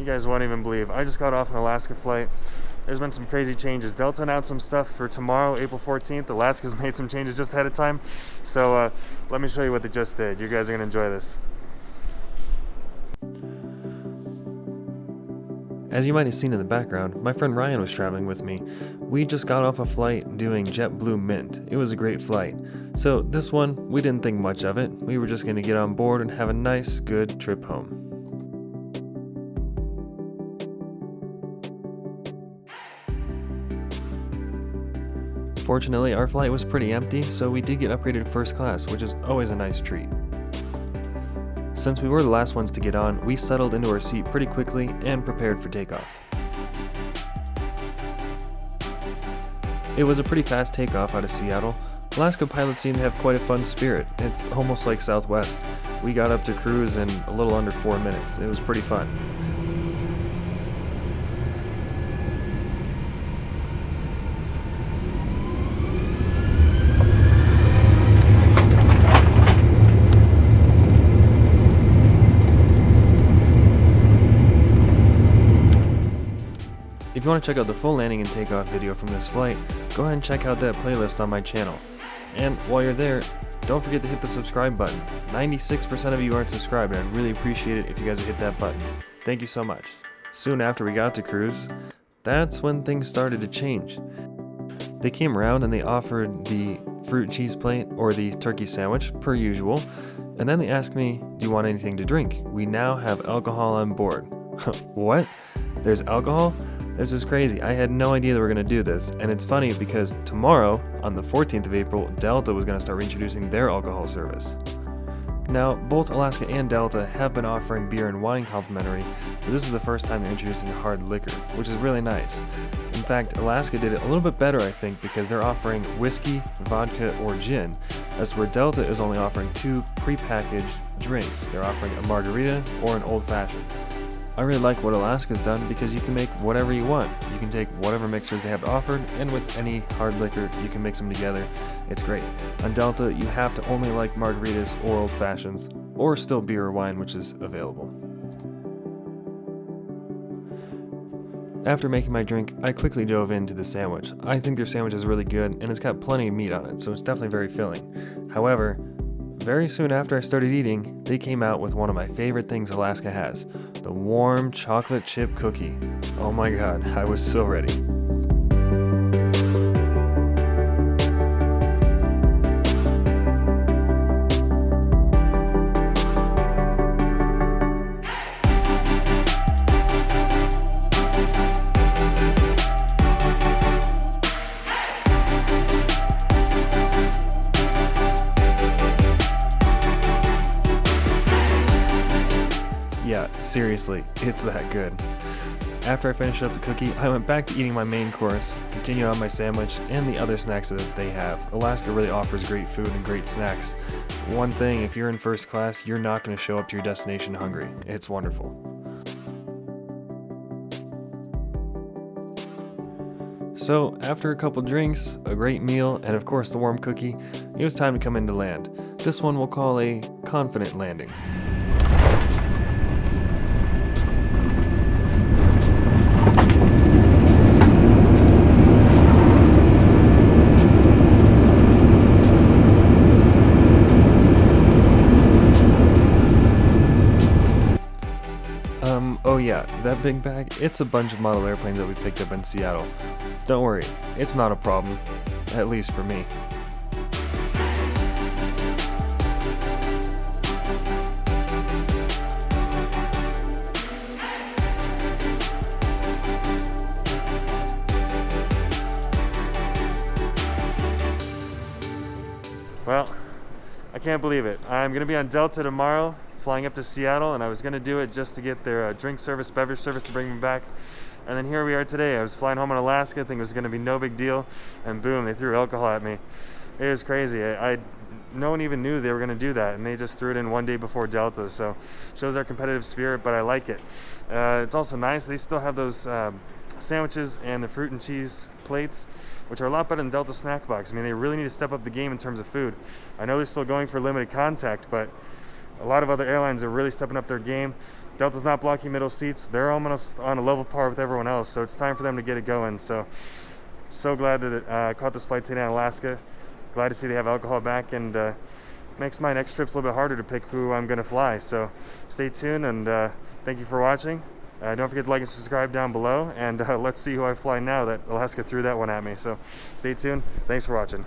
You guys won't even believe. I just got off an Alaska flight. There's been some crazy changes. Delta announced some stuff for tomorrow, April 14th. Alaska's made some changes just ahead of time. So let me show you what they just did. You guys are going to enjoy this. As you might have seen in the background, my friend Ryan was traveling with me. We just got off a flight doing JetBlue Mint. It was a great flight. So this one, we didn't think much of it. We were just going to get on board and have a nice, good trip home. Fortunately, our flight was pretty empty, so we did get upgraded first class, which is always a nice treat. Since we were the last ones to get on, we settled into our seat pretty quickly and prepared for takeoff. It was a pretty fast takeoff out of Seattle. Alaska pilots seem to have quite a fun spirit. It's almost like Southwest. We got up to cruise in a little under 4 minutes. It was pretty fun. If you want to check out the full landing and takeoff video from this flight, go ahead and check out that playlist on my channel. And while you're there, don't forget to hit the subscribe button. 96% of you aren't subscribed, and I'd really appreciate it if you guys would hit that button. Thank you so much. Soon after we got to cruise, that's when things started to change. They came around and they offered the fruit cheese plate or the turkey sandwich, per usual, and then they asked me, do you want anything to drink? We now have alcohol on board. What? There's alcohol? This is crazy. I had no idea they were going to do this, and it's funny because tomorrow, on the 14th of April, Delta was going to start reintroducing their alcohol service. Now, both Alaska and Delta have been offering beer and wine complimentary, but this is the first time they're introducing hard liquor, which is really nice. In fact, Alaska did it a little bit better, I think, because they're offering whiskey, vodka, or gin, as to where Delta is only offering 2 prepackaged drinks. They're offering a margarita or an old-fashioned. I really like what Alaska's done because you can make whatever you want. You can take whatever mixers they have offered, and with any hard liquor, you can mix them together. It's great. On Delta, you have to only like margaritas or old fashions, or still beer or wine, which is available. After making my drink, I quickly dove into the sandwich. I think their sandwich is really good, and it's got plenty of meat on it, so it's definitely very filling. However, very soon after I started eating, they came out with one of my favorite things Alaska has, the warm chocolate chip cookie. Oh my god, I was so ready. Yeah, seriously, it's that good. After I finished up the cookie, I went back to eating my main course, continued on my sandwich, and the other snacks that they have. Alaska really offers great food and great snacks. One thing, if you're in first class, you're not going to show up to your destination hungry. It's wonderful. So, after a couple drinks, a great meal, and of course the warm cookie, it was time to come into land. This one we'll call a confident landing. Oh yeah, that big bag, it's a bunch of model airplanes that we picked up in Seattle. Don't worry, it's not a problem, at least for me. Well, I can't believe it. I'm going to be on Delta tomorrow, flying up to Seattle, and I was going to do it just to get their drink service, beverage service to bring me back. And then here we are today. I was flying home in Alaska, thinking it was going to be no big deal, and boom, they threw alcohol at me. It was crazy. No one even knew they were going to do that, and they just threw it in one day before Delta, so shows their competitive spirit, but I like it. It's also nice. They still have those sandwiches and the fruit and cheese plates, which are a lot better than Delta Snack Box. I mean, they really need to step up the game in terms of food. I know they're still going for limited contact, but a lot of other airlines are really stepping up their game. Delta's not blocking middle seats. They're almost on a level par with everyone else, so it's time for them to get it going. So glad that I caught this flight today in Alaska. Glad to see they have alcohol back, and makes my next trips a little bit harder to pick who I'm going to fly. So stay tuned, and thank you for watching. Don't forget to like and subscribe down below, and let's see who I fly now that Alaska threw that one at me. So stay tuned. Thanks for watching.